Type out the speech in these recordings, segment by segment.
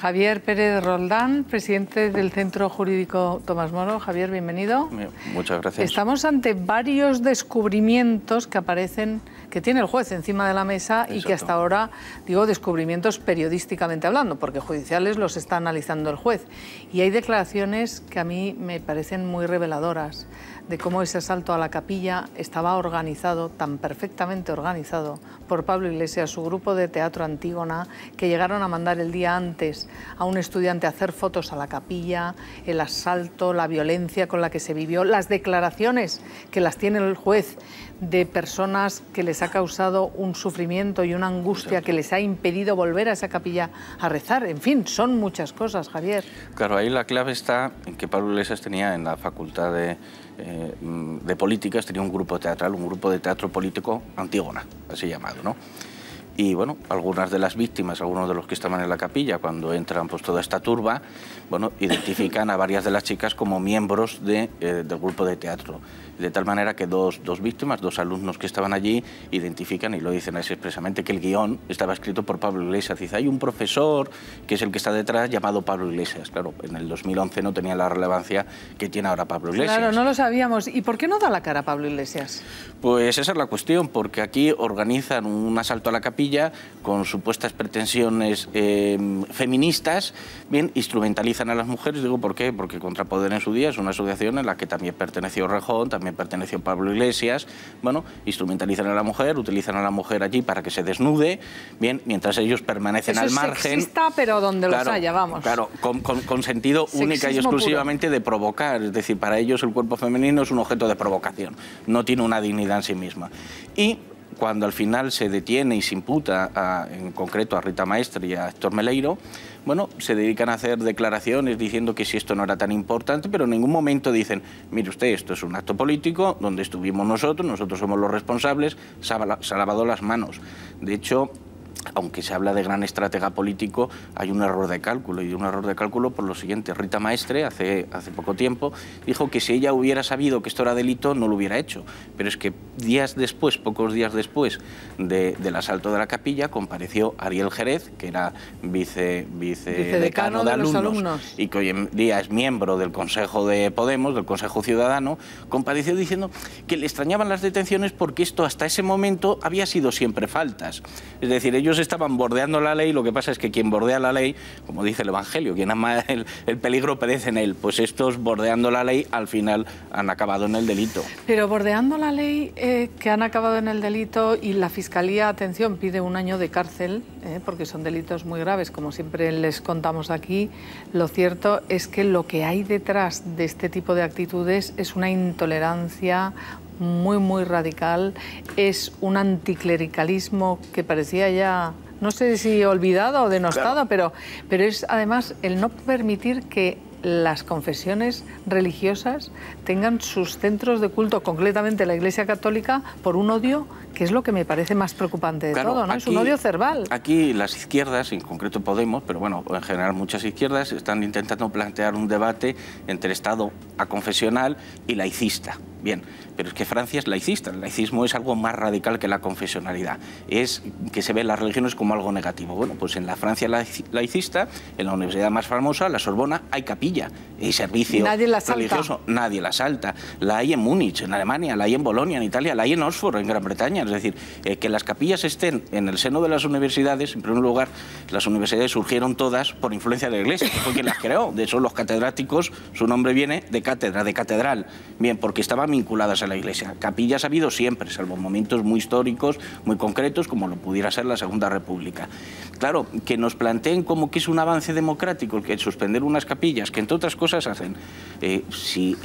Javier Pérez Roldán, presidente del Centro Jurídico Tomás Moro. Javier, bienvenido. Muchas gracias. Estamos ante varios descubrimientos que aparecen, que tiene el juez encima de la mesa. Exacto. Y que hasta ahora, digo, descubrimientos periodísticamente hablando, porque judiciales los está analizando el juez. Y hay declaraciones que a mí me parecen muy reveladoras de cómo ese asalto a la capilla estaba organizado, tan perfectamente organizado, por Pablo Iglesias, su grupo de teatro Antígona, que llegaron a mandar el día antes a un estudiante a hacer fotos a la capilla, el asalto, la violencia con la que se vivió, las declaraciones que las tiene el juez de personas que les ha causado un sufrimiento y una angustia que les ha impedido volver a esa capilla a rezar. En fin, son muchas cosas, Javier. Claro, ahí la clave está en que Pablo Iglesias tenía en la Facultad de Políticas, tenía un grupo teatral, un grupo de teatro político Antígona, así llamado, ¿no? Y bueno, algunas de las víctimas, algunos de los que estaban en la capilla, cuando entran pues toda esta turba, bueno, identifican a varias de las chicas como miembros del grupo de teatro. De tal manera que dos víctimas, dos alumnos que estaban allí, identifican, y lo dicen así expresamente, que el guión estaba escrito por Pablo Iglesias. Dice, hay un profesor que es el que está detrás, llamado Pablo Iglesias. Claro, en el 2011 no tenía la relevancia que tiene ahora Pablo Iglesias. Claro, no lo sabíamos. ¿Y por qué no da la cara Pablo Iglesias? Pues esa es la cuestión, porque aquí organizan un asalto a la capilla con supuestas pretensiones feministas, bien, instrumentalizan a las mujeres. Digo, ¿por qué? Porque Contrapoder en su día es una asociación en la que también perteneció Rejón, también perteneció Pablo Iglesias. Bueno, instrumentalizan a la mujer, utilizan a la mujer allí para que se desnude, bien, mientras ellos permanecen al margen. Es sexista, pero donde los haya, vamos. Claro, con sentido única y exclusivamente puro de provocar. Es decir, para ellos el cuerpo femenino es un objeto de provocación, no tiene una dignidad en sí misma. Y cuando al final se detiene y se imputa, en concreto a Rita Maestre y a Héctor Meleiro, bueno, se dedican a hacer declaraciones diciendo que si esto no era tan importante, pero en ningún momento dicen, mire usted, esto es un acto político donde estuvimos nosotros somos los responsables, se ha lavado las manos. De hecho, aunque se habla de gran estratega político, hay un error de cálculo, y un error de cálculo por lo siguiente. Rita Maestre, hace poco tiempo, dijo que si ella hubiera sabido que esto era delito, no lo hubiera hecho. Pero es que días después, pocos días después del asalto de la capilla, compareció Ariel Jerez, que era vicedecano de alumnos, y que hoy en día es miembro del Consejo de Podemos, del Consejo Ciudadano, compareció diciendo que le extrañaban las detenciones porque esto hasta ese momento había sido siempre faltas. Es decir, ellos estaban bordeando la ley, lo que pasa es que quien bordea la ley, como dice el Evangelio, quien ama el peligro perece en él, pues estos bordeando la ley al final han acabado en el delito. Pero bordeando la ley que han acabado en el delito, y la Fiscalía, atención, pide 1 año de cárcel, porque son delitos muy graves, como siempre les contamos aquí, lo cierto es que lo que hay detrás de este tipo de actitudes es una intolerancia muy radical, es un anticlericalismo que parecía ya, no sé si olvidado o denostado, claro. pero es además el no permitir que las confesiones religiosas tengan sus centros de culto, concretamente la Iglesia Católica, por un odio que es lo que me parece más preocupante de todo, ¿no? Es un odio cerval. Aquí las izquierdas, en concreto Podemos, pero bueno, en general muchas izquierdas, están intentando plantear un debate entre Estado aconfesional y laicista. Bien, pero es que Francia es laicista. El laicismo es algo más radical que la confesionalidad. Es que se ven las religiones como algo negativo. Bueno, pues en la Francia laicista, en la universidad más famosa, la Sorbona, hay capilla, hay servicio religioso. Nadie la salta. La hay en Múnich, en Alemania, la hay en Bolonia, en Italia, la hay en Oxford, en Gran Bretaña. Es decir, que las capillas estén en el seno de las universidades. En primer lugar, las universidades surgieron todas por influencia de la Iglesia, que fue quien las creó. De hecho, los catedráticos, su nombre viene de cátedra, de catedral. Bien, porque estaban vinculadas a la Iglesia. Capillas ha habido siempre, salvo momentos muy históricos, muy concretos, como lo pudiera ser la Segunda República. Claro, que nos planteen como que es un avance democrático que suspender unas capillas, que entre otras cosas hacen, si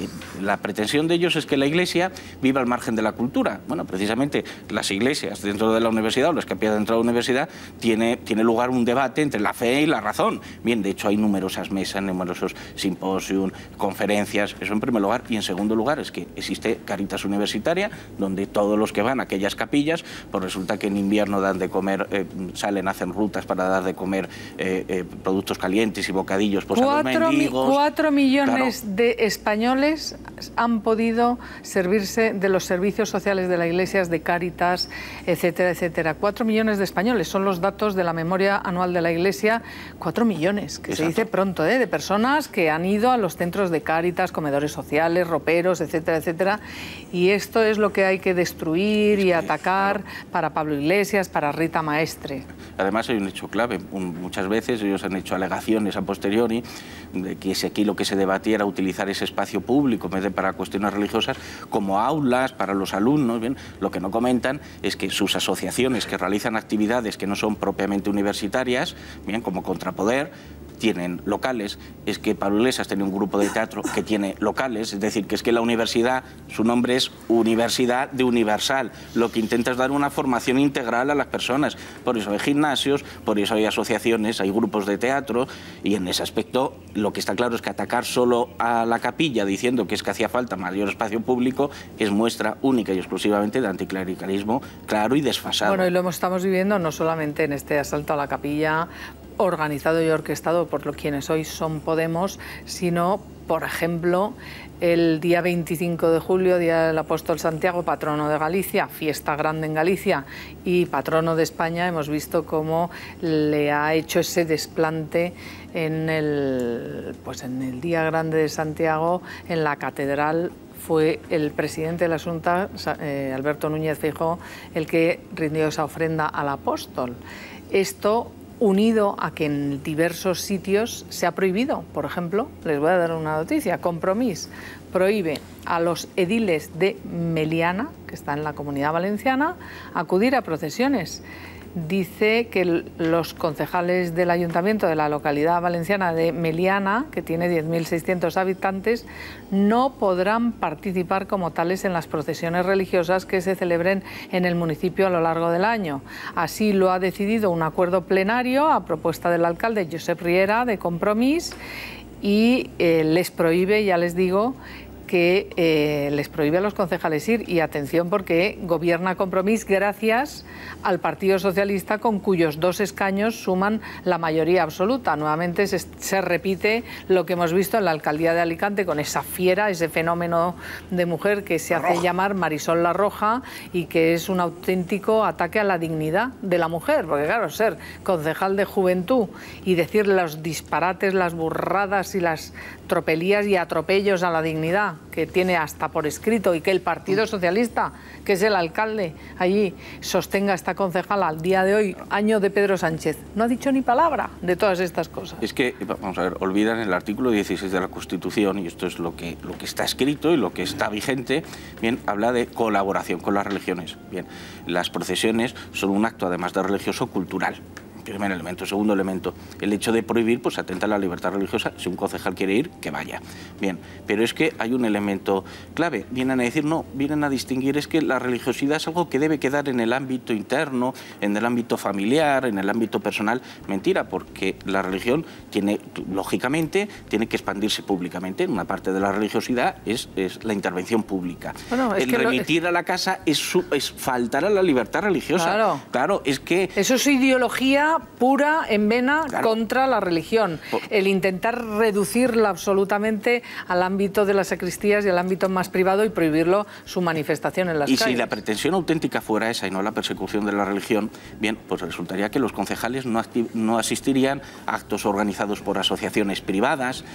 la pretensión de ellos es que la Iglesia viva al margen de la cultura. Bueno, precisamente las iglesias dentro de la universidad o las capillas dentro de la universidad tiene lugar un debate entre la fe y la razón. Bien, de hecho hay numerosas mesas, numerosos simposios, conferencias, eso en primer lugar, y en segundo lugar es que existe existe Cáritas Universitaria, donde todos los que van a aquellas capillas, pues resulta que en invierno dan de comer, hacen rutas para dar de comer productos calientes y bocadillos pues, a los mendigos. 4 millones de españoles han podido servirse de los servicios sociales de la Iglesia, de Cáritas, etcétera, etcétera. 4 millones de españoles, son los datos de la memoria anual de la Iglesia. 4 millones, que se dice pronto, de personas que han ido a los centros de Cáritas, comedores sociales, roperos, etcétera, etcétera. Y esto es lo que hay que destruir y atacar para Pablo Iglesias, para Rita Maestre. Además hay un hecho clave, muchas veces ellos han hecho alegaciones a posteriori de que si aquí lo que se debatía era utilizar ese espacio público en vez de para cuestiones religiosas como aulas para los alumnos. Bien, lo que no comentan es que sus asociaciones que realizan actividades que no son propiamente universitarias, bien, como Contrapoder, tienen locales. Es que Pablo Iglesias tiene un grupo de teatro que tiene locales, es decir, que es que la universidad, su nombre es Universidad de Universal, lo que intenta es dar una formación integral a las personas, por eso hay gimnasios, por eso hay asociaciones, hay grupos de teatro, y en ese aspecto lo que está claro es que atacar solo a la capilla diciendo que es que hacía falta mayor espacio público es muestra única y exclusivamente de anticlericalismo claro y desfasado. Bueno, y lo estamos viviendo no solamente en este asalto a la capilla, organizado y orquestado por quienes hoy son Podemos, sino, por ejemplo, el día 25 de julio, Día del Apóstol Santiago, patrono de Galicia, fiesta grande en Galicia y patrono de España, hemos visto cómo le ha hecho ese desplante en el Día Grande de Santiago, en la catedral. Fue el presidente de la Xunta, Alberto Núñez Feijóo, el que rindió esa ofrenda al apóstol. Esto unido a que en diversos sitios se ha prohibido. Por ejemplo, les voy a dar una noticia, Compromís prohíbe a los ediles de Meliana, que está en la Comunidad Valenciana, acudir a procesiones. Dice que los concejales del ayuntamiento de la localidad valenciana de Meliana, que tiene 10.600 habitantes, no podrán participar como tales en las procesiones religiosas que se celebren en el municipio a lo largo del año. Así lo ha decidido un acuerdo plenario a propuesta del alcalde Josep Riera de Compromís y les prohíbe, ya les digo, que les prohíbe a los concejales ir, y atención porque gobierna Compromís gracias al Partido Socialista, con cuyos 2 escaños suman la mayoría absoluta. Nuevamente se repite lo que hemos visto en la alcaldía de Alicante con esa fiera, ese fenómeno de mujer que se hace llamar Marisol La Roja y que es un auténtico ataque a la dignidad de la mujer, porque claro, ser concejal de Juventud y decir los disparates, las burradas y las tropelías y atropellos a la dignidad que tiene hasta por escrito, y que el Partido Socialista, que es el alcalde allí, sostenga a esta concejala al día de hoy, año de Pedro Sánchez, no ha dicho ni palabra de todas estas cosas. Es que, vamos a ver, olvidan el artículo 16 de la Constitución, y esto es lo que está escrito y lo que está vigente, bien, habla de colaboración con las religiones. Bien, las procesiones son un acto, además de religioso, cultural. Primer elemento. Segundo elemento, el hecho de prohibir pues atenta a la libertad religiosa. Si un concejal quiere ir, que vaya. Bien, pero es que hay un elemento clave. Vienen a decir, no, vienen a distinguir, es que la religiosidad es algo que debe quedar en el ámbito interno, en el ámbito familiar, en el ámbito personal. Mentira, porque la religión tiene, lógicamente, tiene que expandirse públicamente. Una parte de la religiosidad es la intervención pública. Bueno, el remitir a la casa es faltar a la libertad religiosa. Claro. Claro, es que... Eso es ideología pura en vena, claro, contra la religión. El intentar reducirla absolutamente al ámbito de las sacristías y al ámbito más privado y prohibirlo su manifestación en las calles. Y si la pretensión auténtica fuera esa y no la persecución de la religión, bien, pues resultaría que los concejales no asistirían a actos organizados por asociaciones privadas,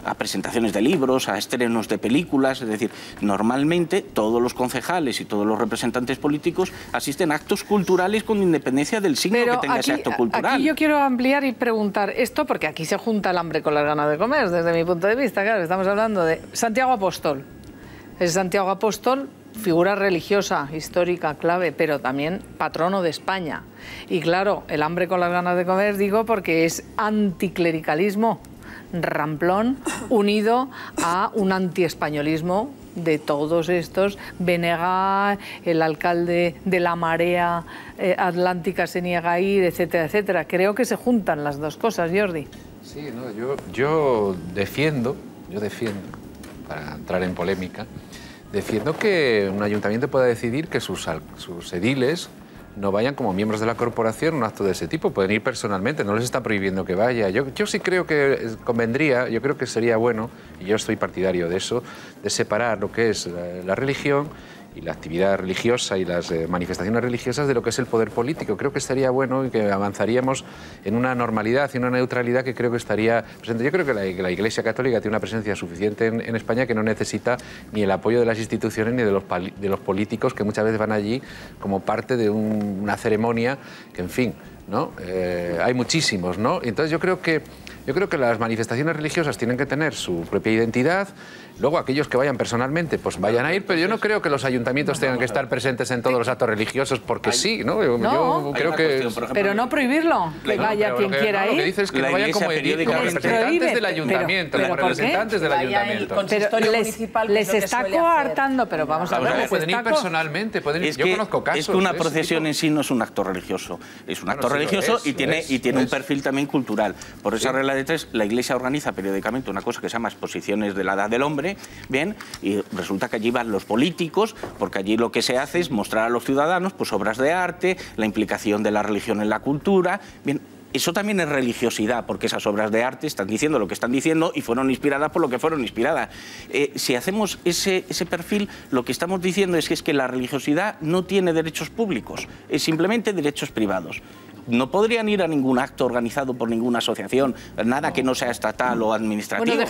a presentaciones de libros, a estrenos de películas. Es decir, normalmente todos los concejales y todos los representantes políticos asisten a actos culturales con independencia del signo que tenga ese acto cultural. Aquí yo quiero ampliar y preguntar esto, porque aquí se junta el hambre con las ganas de comer, desde mi punto de vista. Claro, estamos hablando de Santiago Apóstol. Es Santiago Apóstol, figura religiosa, histórica, clave, pero también patrono de España. Y claro, el hambre con las ganas de comer, digo, porque es anticlericalismo ramplón unido a un antiespañolismo de todos estos. Venegas, el alcalde de la Marea Atlántica se niega a ir, etcétera, etcétera. Creo que se juntan las dos cosas, Jordi. Sí, no, yo defiendo, para entrar en polémica, defiendo que un ayuntamiento pueda decidir que sus ediles no vayan como miembros de la corporación a un acto de ese tipo, pueden ir personalmente, no les está prohibiendo que vaya. Yo sí creo que convendría, yo creo que sería bueno, y yo estoy partidario de eso, de separar lo que es la religión y la actividad religiosa y las manifestaciones religiosas de lo que es el poder político. Creo que estaría bueno y que avanzaríamos en una normalidad y una neutralidad que creo que estaría presente. Yo creo que la Iglesia Católica tiene una presencia suficiente en España que no necesita ni el apoyo de las instituciones ni de los políticos que muchas veces van allí como parte de una ceremonia que, en fin, ¿no? Hay muchísimos, ¿no? Entonces yo creo que las manifestaciones religiosas tienen que tener su propia identidad. Luego aquellos que vayan personalmente, pues vayan a ir, pero yo no creo que los ayuntamientos tengan que estar presentes en todos los actos religiosos porque sí, ¿no? Yo creo que... Pero no prohibirlo, que vaya quien quiera ir. Lo que dice es que no vayan como representantes del ayuntamiento, como representantes del ayuntamiento. Pero les está coartando, pero vamos a ver... Pueden ir personalmente, yo conozco casos. Es que una procesión en sí no es un acto religioso, es un acto religioso y tiene un perfil también cultural. Por esa regla de tres, la Iglesia organiza periódicamente una cosa que se llama exposiciones de la edad del hombre, bien, y resulta que allí van los políticos, porque allí lo que se hace es mostrar a los ciudadanos pues obras de arte, la implicación de la religión en la cultura, bien. Eso también es religiosidad, porque esas obras de arte están diciendo lo que están diciendo y fueron inspiradas por lo que fueron inspiradas. Si hacemos ese perfil, lo que estamos diciendo es que la religiosidad no tiene derechos públicos, es simplemente derechos privados. No podrían ir a ningún acto organizado por ninguna asociación, nada que no sea estatal o administrativo. Bueno,